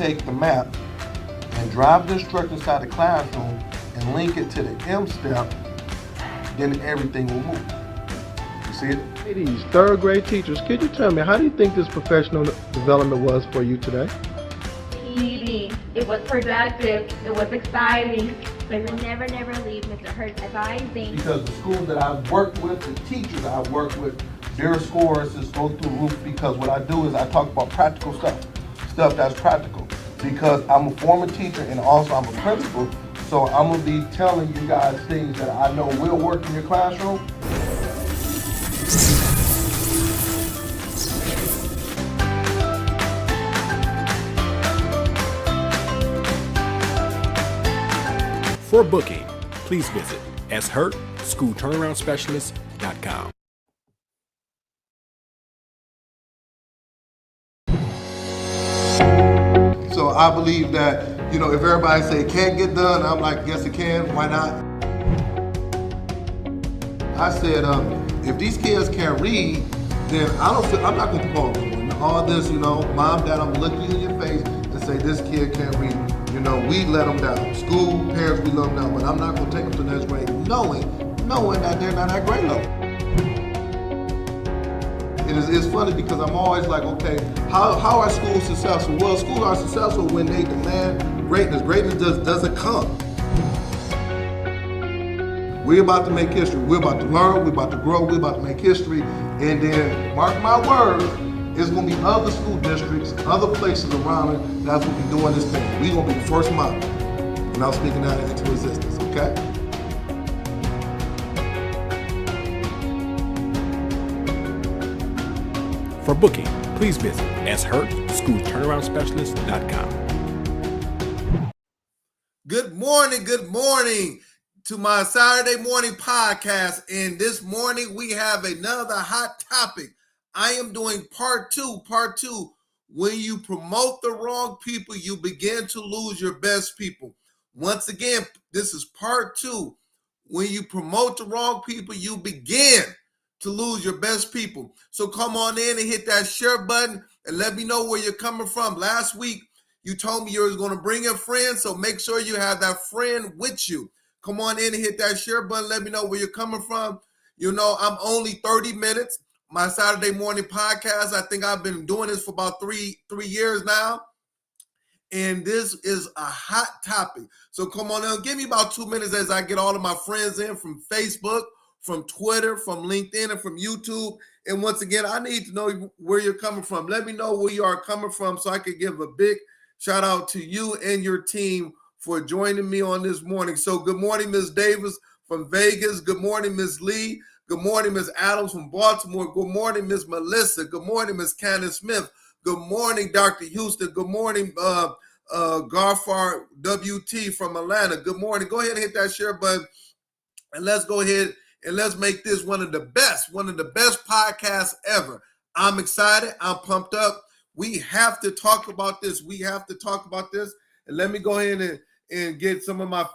take the map and drive the instructor inside the classroom and link it to the M step, then everything will move. You see it? Ladies, third grade teachers, could you tell me, how do you think this professional development was for you today? TV. It was productive. It was exciting. We will never leave Mr. Hurt's advising. Because the schools that I've worked with, the teachers I've worked with, their scores just go through the roof, because what I do is I talk about practical stuff that's practical. Because I'm a former teacher and also I'm a principal, so I'm gonna be telling you guys things that I know will work in your classroom. For booking, please visit shurtschoolturnaroundspecialist.com. So I believe that, if everybody say it can't get done, I'm like, yes it can, why not? I said, if these kids can't read, then I'm not gonna propose all this, mom, dad, I'm gonna look you in your face and say this kid can't read. We let them down. School, parents, we let them down, but I'm not gonna take them to the next grade knowing that they're not at grade level. It's funny because I'm always like, okay, how are schools successful? Well, schools are successful when they demand greatness. Greatness doesn't come. We're about to make history. We're about to learn. We're about to grow. We're about to make history. And then, mark my words, it's going to be other school districts, other places around it that's going to be doing this thing. We're going to be the first model. And I'm speaking that into existence, okay? For booking, please visit shurtschoolturnaroundspecialist.com. Good morning to my Saturday morning podcast. And this morning we have another hot topic. I am doing part two. When you promote the wrong people, you begin to lose your best people. Once again, this is part two. When you promote the wrong people, you begin to lose your best people. So come on in and hit that share button and let me know where you're coming from. Last week, you told me you were going to bring a friend, so make sure you have that friend with you. Come on in and hit that share button. Let me know where you're coming from. I'm only 30 minutes. My Saturday morning podcast, I think I've been doing this for about three years now. And this is a hot topic. So come on in. Give me about 2 minutes as I get all of my friends in from Facebook, from Twitter, from LinkedIn, and from YouTube. And once again, I need to know where you're coming from. Let me know where you are coming from so I can give a big shout out to you and your team for joining me on this morning. So good morning, Ms. Davis from Vegas. Good morning, Ms. Lee. Good morning, Ms. Adams from Baltimore. Good morning, Ms. Melissa. Good morning, Ms. Candace Smith. Good morning, Dr. Houston. Good morning, Garfar WT from Atlanta. Good morning. Go ahead and hit that share button, and let's go ahead and let's make this one of the best podcasts ever. I'm excited. I'm pumped up. We have to talk about this. And let me go ahead and get some of my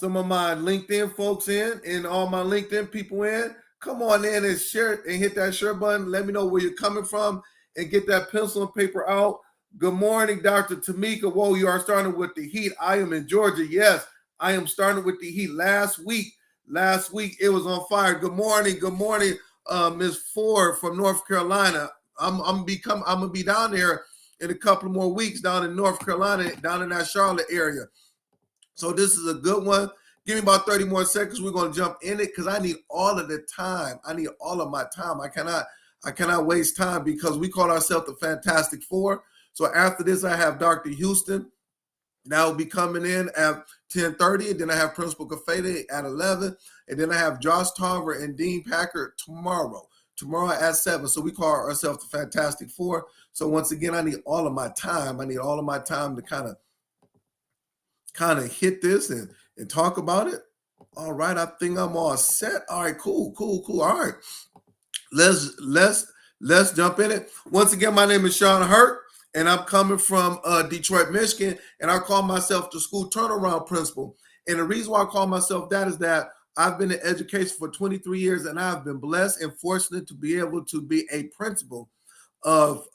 LinkedIn folks in and all my LinkedIn people in. Come on in and share and hit that share button. Let me know where you're coming from and get that pencil and paper out. Good morning, Dr. Tamika. Whoa, you are starting with the heat. I am in Georgia. Yes, I am starting with the heat. Last week it was on fire. Good morning, Ms. Ford from North Carolina. I'm gonna be down there in a couple more weeks down in North Carolina, down in that Charlotte area. So this is a good one. Give me about 30 more seconds. We're going to jump in it because I need all of the time. I need all of my time. I cannot waste time because we call ourselves the Fantastic Four. So after this, I have Dr. Houston. That will be coming in at 10:30. And then I have Principal Kafede at 11. And then I have Josh Tarver and Dean Packard tomorrow at 7. So we call ourselves the Fantastic Four. So once again, I need all of my time. To kind of hit this and talk about it. All right, I think I'm all set. All right, cool. All right, let's jump in it. Once again, my name is Sean Hurt, and I'm coming from Detroit, Michigan, and I call myself the school turnaround principal. And the reason why I call myself that is that I've been in education for 23 years, and I've been blessed and fortunate to be able to be a principal of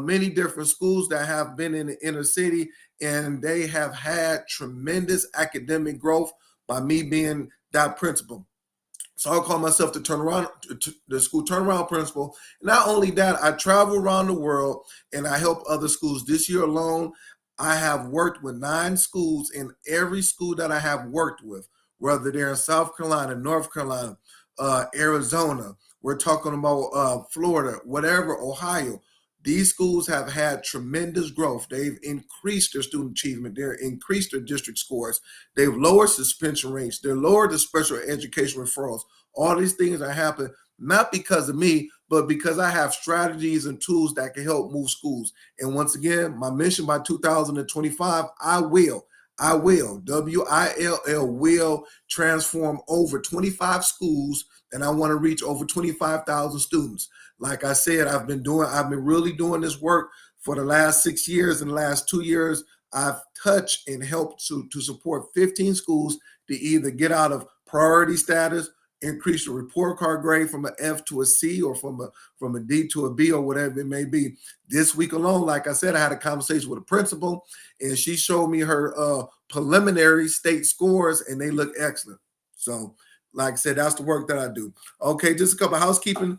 many different schools that have been in the inner city, and they have had tremendous academic growth by me being that principal. So I'll call myself the school turnaround principal. Not only that, I travel around the world and I help other schools. This year alone, I have worked with 9 schools, in every school that I have worked with, whether they're in South Carolina, North Carolina, Arizona, we're talking about Florida, whatever, Ohio. These schools have had tremendous growth. They've increased their student achievement. They've increased their district scores. They've lowered suspension rates. They've lowered the special education referrals. All these things are happening not because of me, but because I have strategies and tools that can help move schools. And once again, my mission by 2025, I will, WILL, will transform over 25 schools, and I want to reach over 25,000 students. Like I said, I've been really doing this work for the last 6 years. In the last 2 years, I've touched and helped to support 15 schools to either get out of priority status, increase the report card grade from an F to a C, or from a D to a B, or whatever it may be. This week alone, like I said, I had a conversation with a principal, and she showed me her preliminary state scores, and they look excellent. So, like I said, that's the work that I do. Okay, just a couple of housekeeping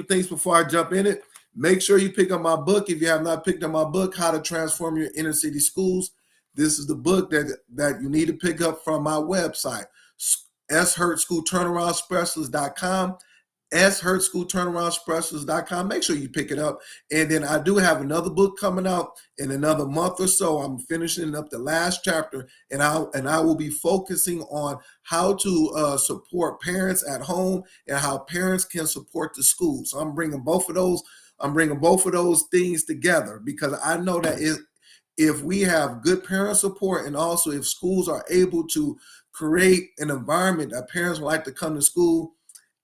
things before I jump in it. Make sure you pick up my book. If you have not picked up my book, How to Transform Your Inner City Schools, this is the book that you need to pick up from my website, shurtschoolturnaroundspecialist.com, shurtschoolturnaroundspecialist.com. Make sure you pick it up. And then I do have another book coming out in another month or so. I'm finishing up the last chapter, and I will be focusing on how to support parents at home and how parents can support the school. So I'm bringing both of those things together, because I know that if we have good parent support, and also if schools are able to create an environment that parents would like to come to school,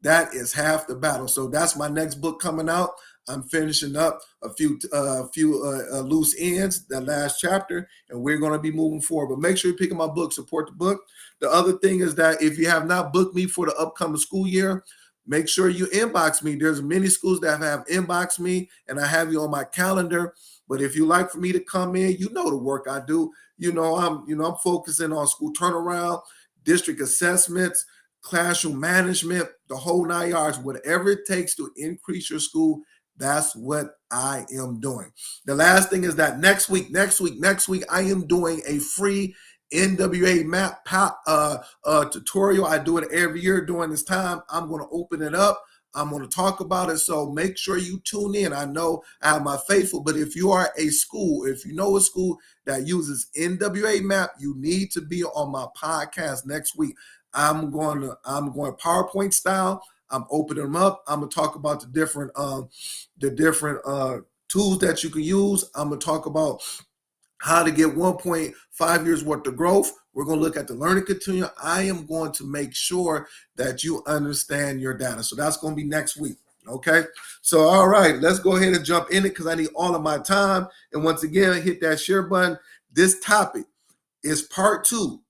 that is half the battle. So that's my next book coming out. I'm finishing up a few loose ends, the last chapter, and we're going to be moving forward. But make sure you pick up my book, support the book. The other thing is that if you have not booked me for the upcoming school year, make sure you inbox me. There's many schools that have inboxed me, and I have you on my calendar. But if you like for me to come in, you know the work I do. I'm focusing on school turnaround, district assessments, classroom management, the whole 9 yards. Whatever it takes to increase your school, that's what I am doing. The last thing is that next week, I am doing a free NWA map tutorial. I do it every year during this time. I'm going to open it up. I'm going to talk about it. So make sure you tune in. I know I have my faithful, but if you are a school, if you know a school that uses NWA map, you need to be on my podcast next week. I'm going PowerPoint style. I'm opening them up. I'm going to talk about the different tools that you can use. I'm going to talk about how to get 1.5 years worth of growth. We're going to look at the learning continuum. I am going to make sure that you understand your data. So that's going to be next week. Okay. So, all right, let's go ahead and jump in it, because I need all of my time. And once again, hit that share button. This topic is part 2.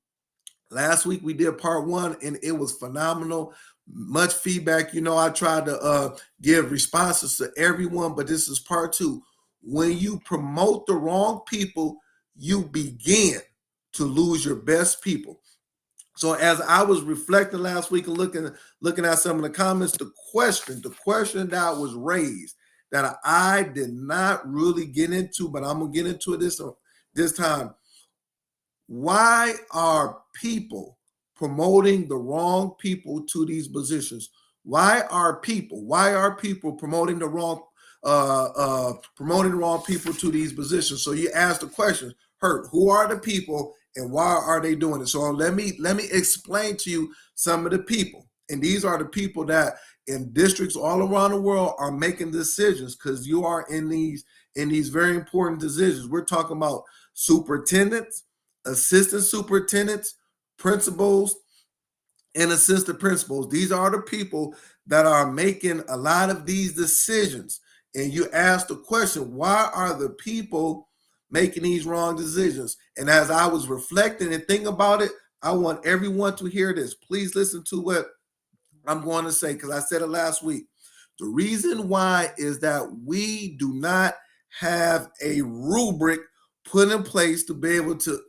Last week we did part 1, and it was phenomenal. Much feedback. I tried to give responses to everyone, but this is part 2. When you promote the wrong people, you begin to lose your best people. So as I was reflecting last week and looking at some of the comments, the question that was raised that I did not really get into, but I'm gonna get into it this time. Why are people promoting the wrong people to these positions? Why are people promoting the wrong people to these positions? So you ask the question, who are the people and why are they doing it? So let me explain to you some of the people. And these are the people that in districts all around the world are making decisions, because you are in these very important decisions. We're talking about superintendents, assistant superintendents, principals, and assistant principals. These are the people that are making a lot of these decisions. And you ask the question, why are the people making these wrong decisions? And as I was reflecting and thinking about it, I want everyone to hear this. Please listen to what I'm going to say, because I said it last week. The reason why is that we do not have a rubric put in place to be able to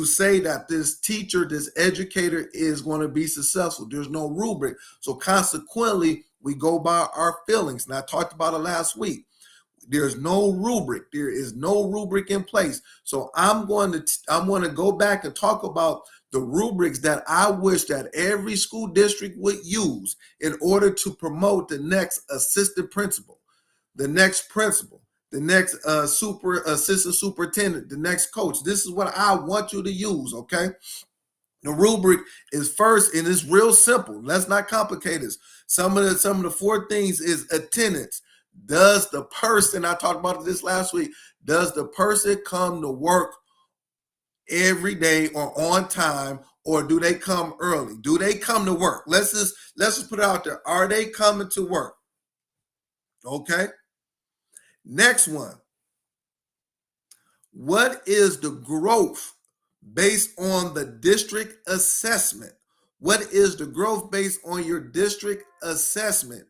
say that this teacher, this educator is going to be successful. There's no rubric. So consequently, we go by our feelings. And I talked about it last week. There's no rubric. There is no rubric in place. So I'm going to go back and talk about the rubrics that I wish that every school district would use in order to promote the next assistant principal, the next principal, the next assistant superintendent, the next coach. This is what I want you to use, okay? The rubric is first, and it's real simple. Let's not complicate this. Some of the 4 things is attendance. Does the person, I talked about this last week, does the person come to work every day or on time, or do they come early? Do they come to work? Let's just put it out there. Are they coming to work? Okay. Next one. What is the growth based on the district assessment? What is the growth based on your district assessment?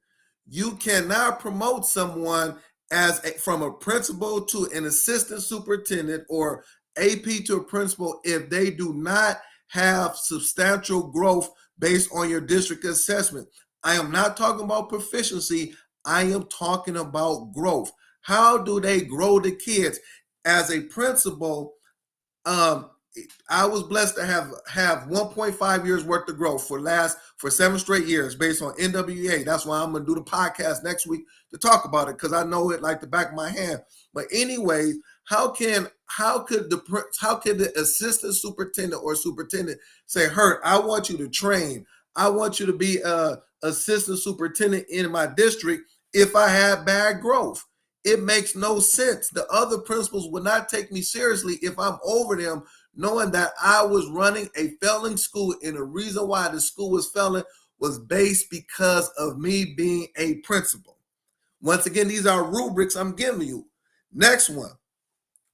You cannot promote someone from a principal to an assistant superintendent or AP to a principal if they do not have substantial growth based on your district assessment. I am not talking about proficiency. I am talking about growth. How do they grow the kids? As a principal, I was blessed to have 1.5 years worth of growth for 7 straight years based on NWEA. That's why I'm going to do the podcast next week to talk about it, because I know it like the back of my hand. But anyways, how could the assistant superintendent or superintendent say, Hurt, I want you to train. I want you to be a assistant superintendent in my district if I have bad growth? It makes no sense. The other principals would not take me seriously if I'm over them, knowing that I was running a failing school, and the reason why the school was failing was based because of me being a principal. Once again, these are rubrics I'm giving you. Next one,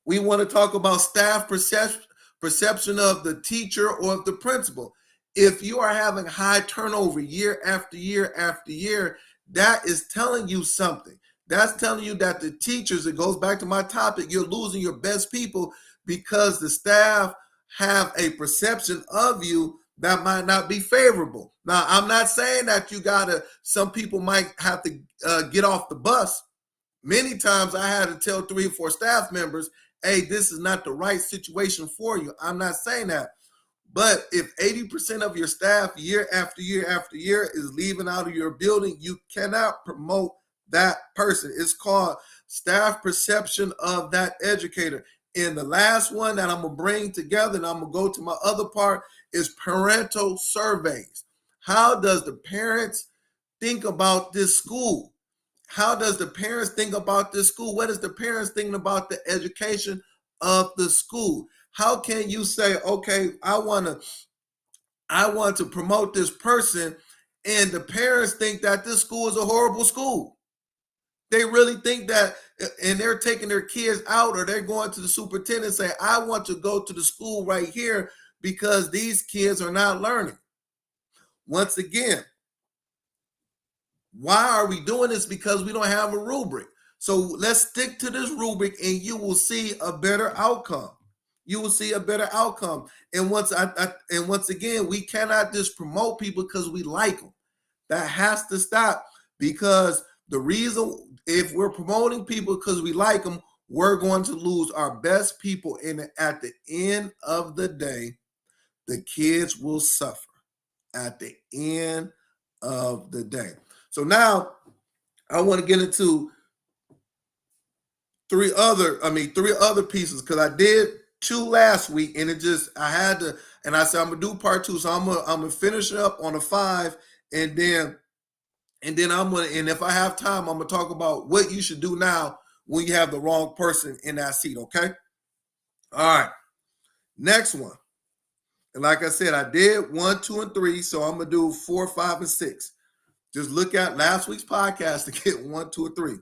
we want to talk about staff perception of the teacher or of the principal. If you are having high turnover year after year after year, that is telling you something. That's telling you that the teachers, it goes back to my topic, you're losing your best people because the staff have a perception of you that might not be favorable. Now, I'm not saying that some people might have to get off the bus. Many times I had to tell 3 or 4 staff members, hey, this is not the right situation for you. I'm not saying that. But if 80% of your staff year after year after year is leaving out of your building, you cannot promote that person. It's called staff perception of that educator. And the last one that I'm going to bring together, and I'm going to go to my other part, is parental surveys. How does the parents think about this school? How does the parents think about this school? What is the parents thinking about the education of the school? How can you say, okay, I want to promote this person, and the parents think that this school is a horrible school? They really think that, and they're taking their kids out, or they're going to the superintendent and say, I want to go to the school right here because these kids are not learning. Once again, why are we doing this? Because we don't have a rubric. So let's stick to this rubric and you will see a better outcome. You will see a better outcome. And once again, we cannot just promote people because we like them. That has to stop, because the reason, if we're promoting people because we like them, we're going to lose our best people. And at the end of the day, the kids will suffer at the end of the day. So now I want to get into three other pieces, because I did 2 last week, and I had to, and I said I'm gonna do part 2. So I'm gonna finish up on a 5, and then and if I have time, I'm gonna talk about what you should do now when you have the wrong person in that seat. Okay. All right. Next one. And like I said, I did 1, 2, and 3. So I'm gonna do 4, 5, and 6. Just look at last week's podcast to get 1, 2, and 3.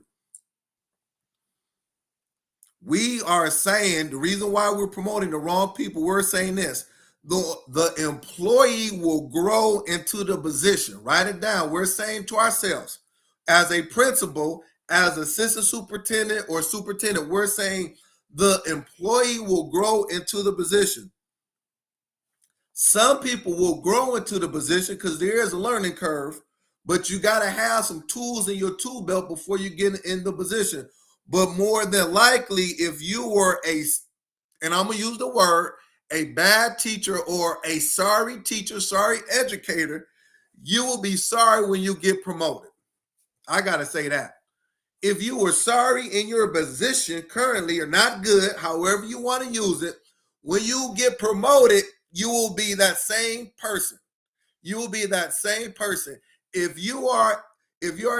We are saying the reason why we're promoting the wrong people, we're saying this: the employee will grow into the position. Write it down. We're saying to ourselves, as a principal, as assistant superintendent or superintendent, we're saying the employee will grow into the position. Some people will grow into the position because there is a learning curve, but you got to have some tools in your tool belt before you get in the position. But more than likely, if you were and I'm going to use the word, a bad teacher or a sorry teacher, sorry educator, you will be sorry when you get promoted. I got to say that. If you were sorry in your position currently or not good, however you want to use it, when you get promoted, you will be that same person. You will be that same person. If you are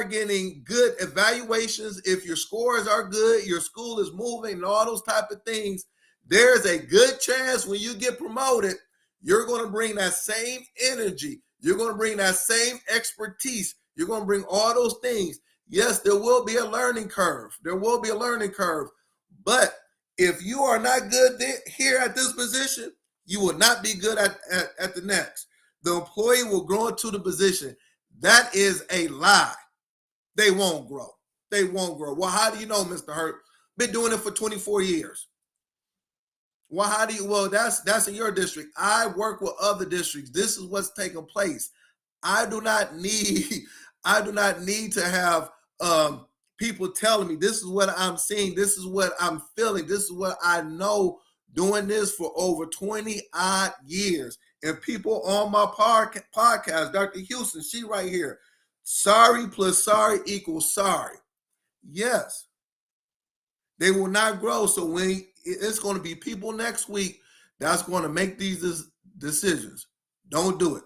getting good evaluations, if your scores are good, your school is moving, and all those type of things, there's a good chance when you get promoted, you're going to bring that same energy. You're going to bring that same expertise. You're going to bring all those things. Yes, there will be a learning curve. There will be a learning curve. But if you are not good here at this position, you will not be good at the next. The employee will grow into the position. That is a lie. They won't grow. They won't grow. Well, how do you know, Mr. Hurt? Been doing it for 24 years. Well, how do you? Well, that's in your district. I work with other districts. This is what's taking place. I do not need to have people telling me this is what I'm seeing, this is what I'm feeling, this is what I know, doing this for over 20 odd years. And people on my podcast, Dr. Houston, she right here, sorry plus sorry equals sorry. Yes, they will not grow. So when it's going to be people next week that's going to make these decisions, don't do it.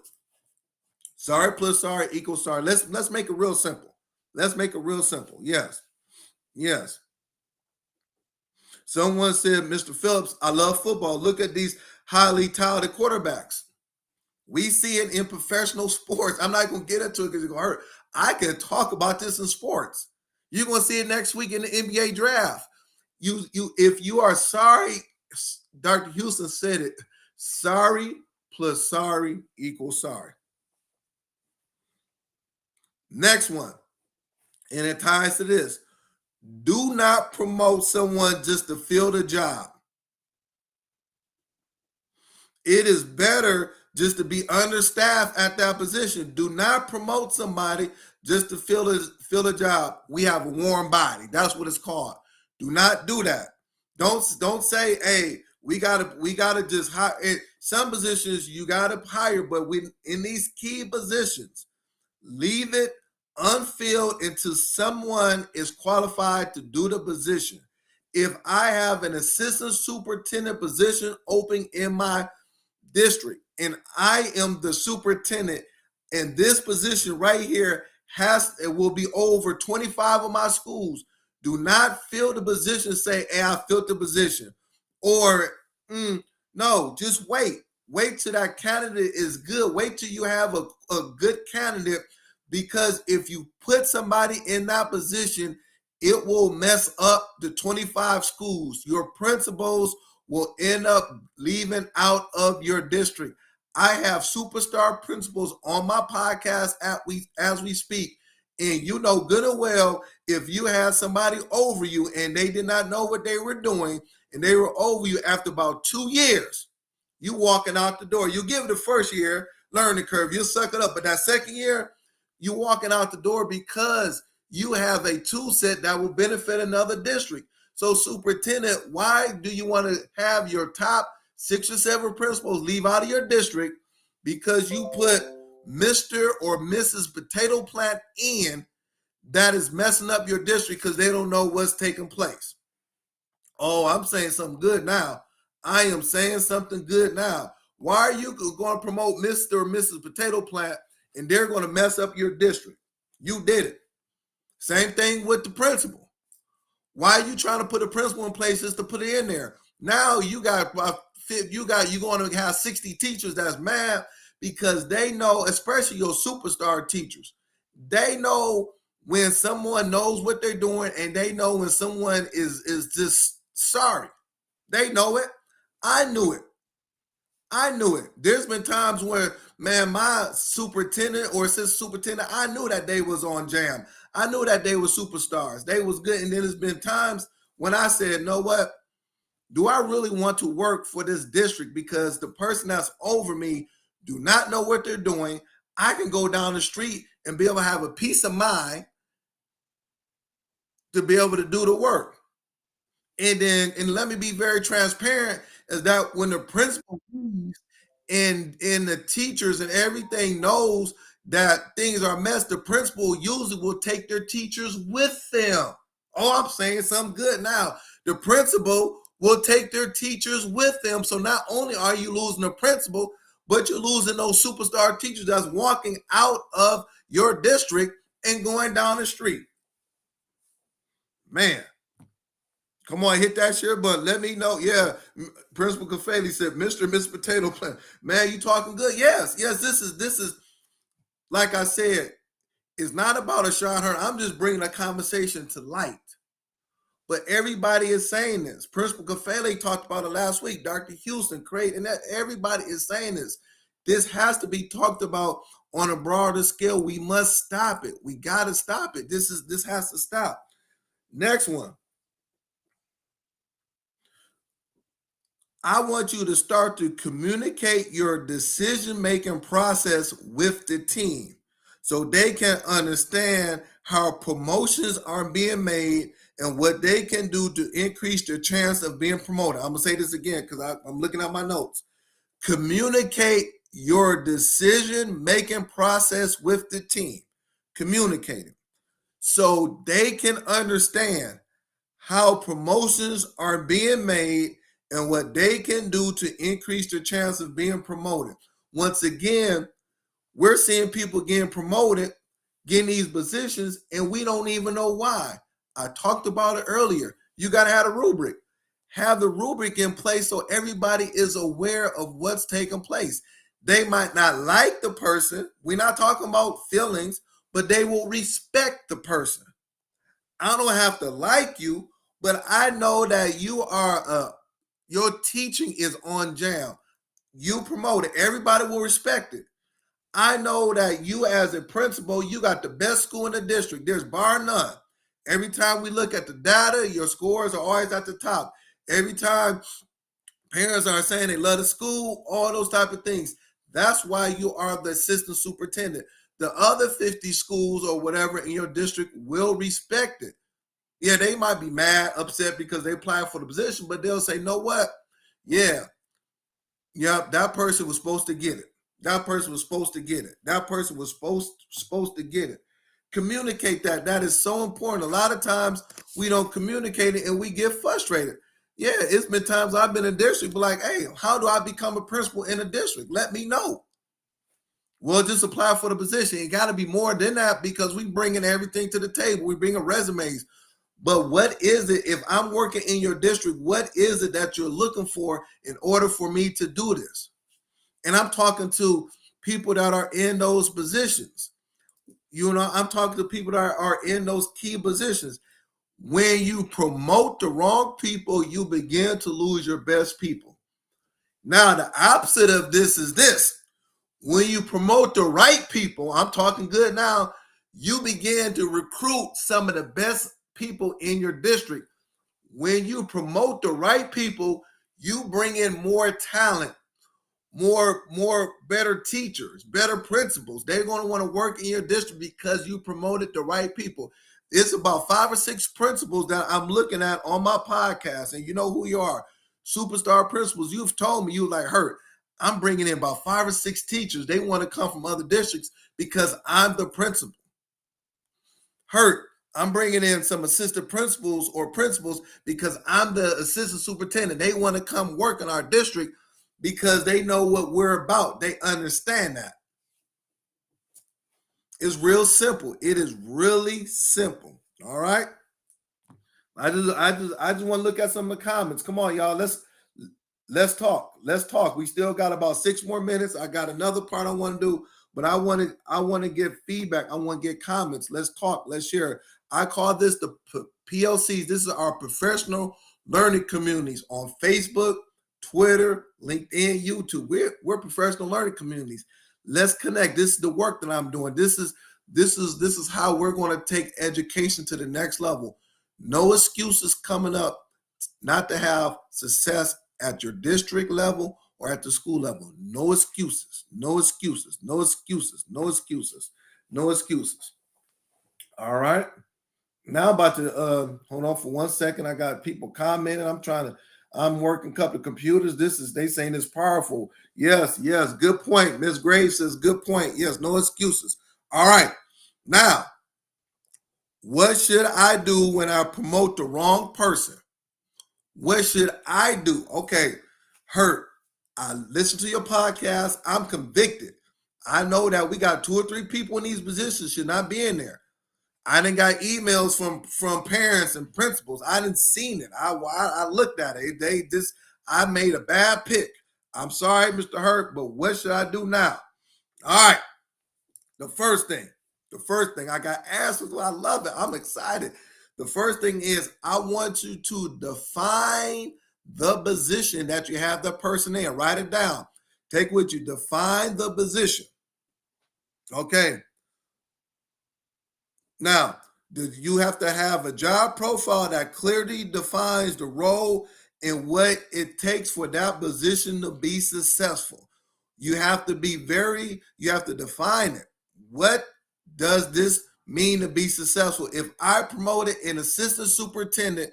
Sorry plus sorry equals sorry. Let's make it real simple. Let's make it real simple. Yes. Yes. Someone said, Mr. Phillips, I love football. Look at these highly talented quarterbacks. We see it in professional sports. I'm not going to get into it because it's going to hurt. I can talk about this in sports. You're going to see it next week in the NBA draft. If you are sorry, Dr. Houston said it, sorry plus sorry equals sorry. Next one, and it ties to this. Do not promote someone just to fill the job. It is better just to be understaffed at that position. Do not promote somebody just to fill a job. We have a warm body. That's what it's called. Do not do that. Don't say, hey, we gotta just hire. In some positions you gotta hire, but in these key positions, leave it unfilled until someone is qualified to do the position. If I have an assistant superintendent position open in my district and I am the superintendent, and this position right here it will be over 25 of my schools, do not fill the position, say, hey, I filled the position. Or no, just wait till that candidate is good. Wait till you have a good candidate. Because if you put somebody in that position, it will mess up the 25 schools. Your principals will end up leaving out of your district. I have superstar principals on my podcast as we speak. And you know good and well, if you had somebody over you and they did not know what they were doing and they were over you after about 2 years, you walking out the door. You give it the first year, learning curve, you'll suck it up. But that second year, you walking out the door because you have a tool set that will benefit another district. So superintendent, why do you want to have your top 6 or 7 principals leave out of your district because you put Mr. or Mrs. Potato Plant in that is messing up your district because they don't know what's taking place? Oh, I'm saying something good now. I am saying something good now. Why are you going to promote Mr. or Mrs. Potato Plant and they're going to mess up your district? You did it. Same thing with the principal. Why are you trying to put a principal in place just to put it in there? Now you're going to have 60 teachers that's mad because they know, especially your superstar teachers, they know when someone knows what they're doing and they know when someone is just sorry. They know it. I knew it. There's been times where, man, my superintendent or assistant superintendent, I knew that they was on jam. I knew that they were superstars. They was good. And then there's been times when I said, know what? Do I really want to work for this district? Because the person that's over me do not know what they're doing. I can go down the street and be able to have a peace of mind to be able to do the work. And let me be very transparent, is that when the principal leaves and the teachers and everything knows that things are messed, the principal usually will take their teachers with them. Oh, I'm saying something good now. The principal will take their teachers with them. So not only are you losing the principal, but you're losing those superstar teachers that's walking out of your district and going down the street. Man, come on, hit that share button. Let me know. Yeah, Principal Kafeli said, Mr. and Miss Potato Plant. Man, you talking good? Yes, this is like I said, it's not about a shot her. I'm just bringing a conversation to light. But everybody is saying this. Principal Kafele talked about it last week. Dr. Houston, Craig, and that everybody is saying this. This has to be talked about on a broader scale. We must stop it. We got to stop it. This has to stop. Next one. I want you to start to communicate your decision-making process with the team so they can understand how promotions are being made and what they can do to increase their chance of being promoted. I'm going to say this again because I'm looking at my notes. Communicate your decision-making process with the team. Communicate it so they can understand how promotions are being made and what they can do to increase their chance of being promoted. Once again, we're seeing people getting promoted, getting these positions, and we don't even know why. I talked about it earlier. You got to have a rubric. Have the rubric in place so everybody is aware of what's taking place. They might not like the person. We're not talking about feelings, but they will respect the person. I don't have to like you, but I know that you are your teaching is on jam. You promote it. Everybody will respect it. I know that you as a principal, you got the best school in the district. There's bar none. Every time we look at the data, your scores are always at the top. Every time parents are saying they love the school, all those type of things. That's why you are the assistant superintendent. The other 50 schools or whatever in your district will respect it. Yeah, they might be mad, upset because they applied for the position, but they'll say, know what? Yeah, that person was supposed to get it. That person was supposed to get it. That person was supposed to get it. Communicate that. That is so important. A lot of times we don't communicate it and we get frustrated. Yeah, it's been times I've been in district, but like, hey, how do I become a principal in a district? Let me know. Well, just apply for the position. It got to be more than that because we bringing everything to the table. We bringing resumes. But what is it, if I'm working in your district, what is it that you're looking for in order for me to do this? And I'm talking to people that are in those positions. You know, I'm talking to people that are in those key positions. When you promote the wrong people, you begin to lose your best people. Now, the opposite of this is this. When you promote the right people, I'm talking good now, you begin to recruit some of the best people in your district. When you promote the right people, you bring in more talent, more better teachers, better principals. They're going to want to work in your district because you promoted the right people. It's about 5 or 6 principals that I'm looking at on my podcast, and you know who you are. Superstar principals. You've told me you like hurt. I'm bringing in about 5 or 6 teachers. They want to come from other districts because I'm the principal. Hurt. I'm bringing in some assistant principals or principals because I'm the assistant superintendent. They want to come work in our district because they know what we're about. They understand that. It's real simple. It is really simple. All right. I just want to look at some of the comments. Come on, y'all. Let's talk. Let's talk. We still got about 6 more minutes. I got another part I want to do, but I want to get feedback. I want to get comments. Let's talk. Let's share. I call this the PLCs. This is our professional learning communities on Facebook, Twitter, LinkedIn, YouTube. We're professional learning communities. Let's connect. This is the work that I'm doing. This is This is how we're going to take education to the next level. No excuses coming up not to have success at your district level or at the school level. No excuses, no excuses, no excuses, no excuses, no excuses. All right. Now I'm about to hold on for 1 second. I got people commenting. I'm working a couple of computers. They saying it's powerful. Yes, good point. Miss Graves says good point. Yes, no excuses. All right. Now, what should I do when I promote the wrong person? What should I do? Okay, Hurt, I listened to your podcast. I'm convicted. I know that we got 2 or 3 people in these positions should not be in there. I done got emails from parents and principals. I didn't seen it. I looked at it. I made a bad pick. I'm sorry, Mr. Hurt, but what should I do now? All right. The first thing I got asked, I love it. I'm excited. The first thing is I want you to define the position that you have the person in. Write it down. Take with you. Define the position. Okay. Now, you have to have a job profile that clearly defines the role and what it takes for that position to be successful. You have to define it. What does this mean to be successful? If I promoted an assistant superintendent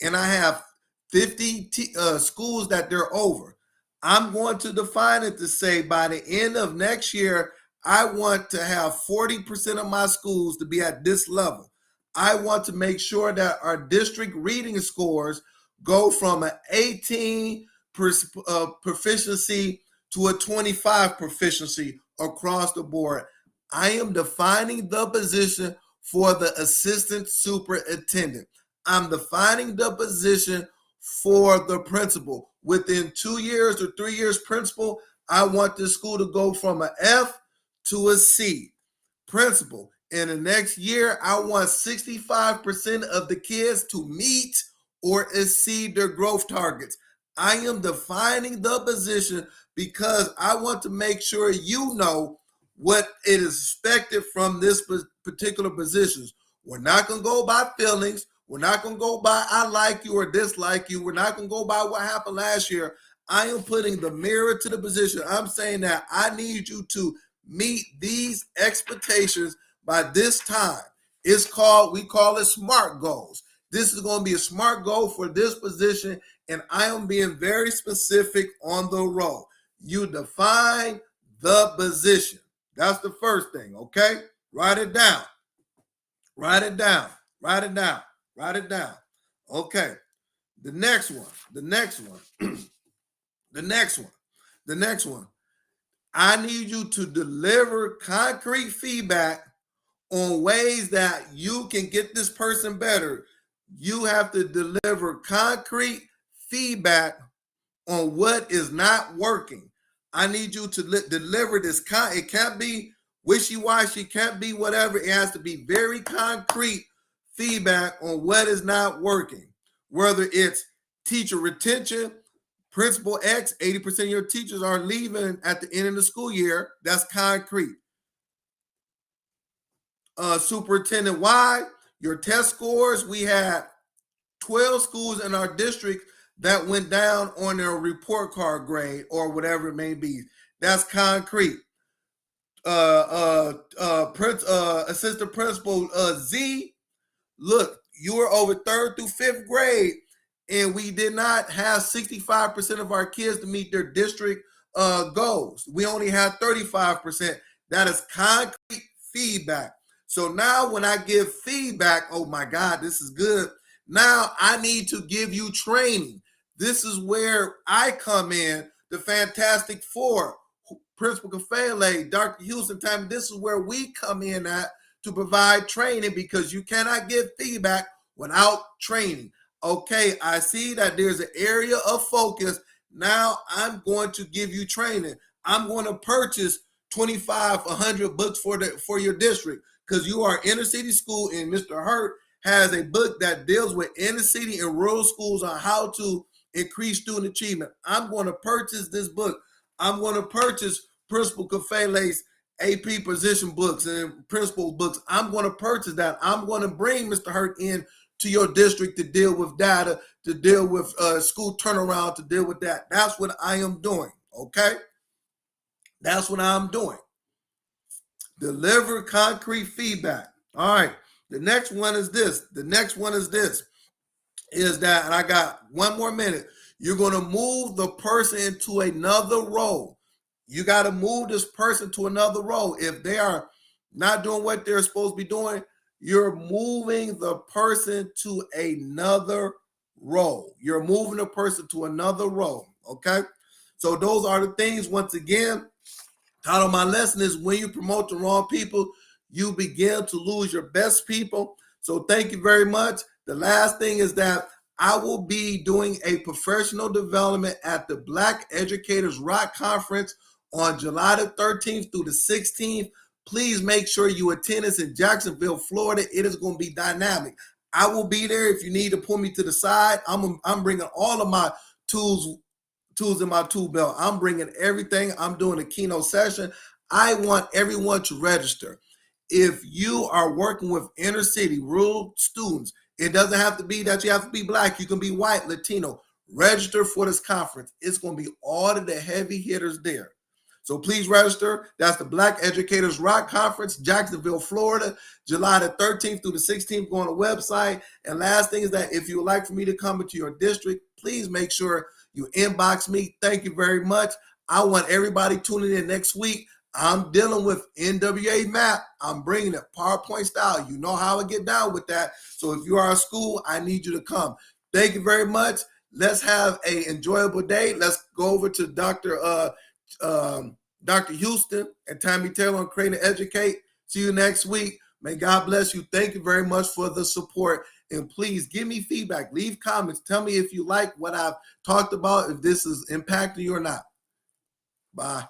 and I have 50 schools that they're over, I'm going to define it to say by the end of next year, I want to have 40% of my schools to be at this level. I want to make sure that our district reading scores go from an 18 proficiency to a 25 proficiency across the board. I am defining the position for the assistant superintendent. I'm defining the position for the principal. Within 2 years or 3 years, principal, I want this school to go from an F to a C. Principal, in the next year, I want 65% of the kids to meet or exceed their growth targets. I am defining the position because I want to make sure you know what it is expected from this particular positions. We're not going to go by feelings. We're not going to go by I like you or dislike you. We're not going to go by what happened last year. I am putting the mirror to the position. I'm saying that I need you to meet these expectations by this time. We call it SMART goals. This is going to be a SMART goal for this position, and I am being very specific on the role. You define the position. That's the first thing, okay? Write it down. Write it down. Write it down. Write it down. Okay. The next one. The next one. I need you to deliver concrete feedback on ways that you can get this person better. You have to deliver concrete feedback on what is not working. I need you to deliver this. It can't be wishy-washy, can't be whatever. It has to be very concrete feedback on what is not working. Whether it's teacher retention, Principal X, 80% of your teachers are leaving at the end of the school year. That's concrete. Superintendent Y, your test scores, we had 12 schools in our district that went down on their report card grade or whatever it may be. That's concrete. Assistant Principal Z, look, you were over 3rd through 5th grade, and we did not have 65% of our kids to meet their district goals. We only had 35%. That is concrete feedback. So now when I give feedback, oh my God, this is good. Now I need to give you training. This is where I come in, the Fantastic Four, Principal Kafele, Dr. Houston Time. This is where we come in at to provide training, because you cannot give feedback without training. Okay, I see that there's an area of focus. Now I'm going to give you training. I'm going to purchase 25, 100 books for your district, because you are inner city school, and Mr. Hurt has a book that deals with inner city and rural schools on how to increase student achievement. I'm going to purchase this book. I'm going to purchase Principal Kafele's AP position books and principal books. I'm going to purchase that. I'm going to bring Mr. Hurt in to your district to deal with data, to deal with school turnaround, to deal with that. That's what I am doing, okay? That's what I'm doing. Deliver concrete feedback. All right. The next one is this. Is that, and I got one more minute. You're going to move the person into another role. You got to move this person to another role. If they are not doing what they're supposed to be doing, you're moving the person to another role. You're moving the person to another role, okay? So those are the things, once again, title of my lesson is when you promote the wrong people, you begin to lose your best people. So thank you very much. The last thing is that I will be doing a professional development at the Black Educators Rock Conference on July the 13th through the 16th. Please make sure you attend us in Jacksonville, Florida. It is going to be dynamic. I will be there. If you need to pull me to the side, I'm bringing all of my tools in my tool belt. I'm bringing everything. I'm doing a keynote session. I want everyone to register. If you are working with inner city rural students, it doesn't have to be that you have to be Black. You can be white, Latino. Register for this conference. It's going to be all of the heavy hitters there. So please register. That's the Black Educators Rock Conference, Jacksonville, Florida, July the 13th through the 16th. Go on the website. And last thing is that if you would like for me to come into your district, please make sure you inbox me. Thank you very much. I want everybody tuning in next week. I'm dealing with NWA MAP. I'm bringing it PowerPoint style. You know how I get down with that. So if you are a school, I need you to come. Thank you very much. Let's have an enjoyable day. Let's go over to Dr. Houston and Tammy Taylor on Create and Educate. See you next week. May God bless you. Thank you very much for the support. And please give me feedback. Leave comments. Tell me if you like what I've talked about, if this is impacting you or not. Bye.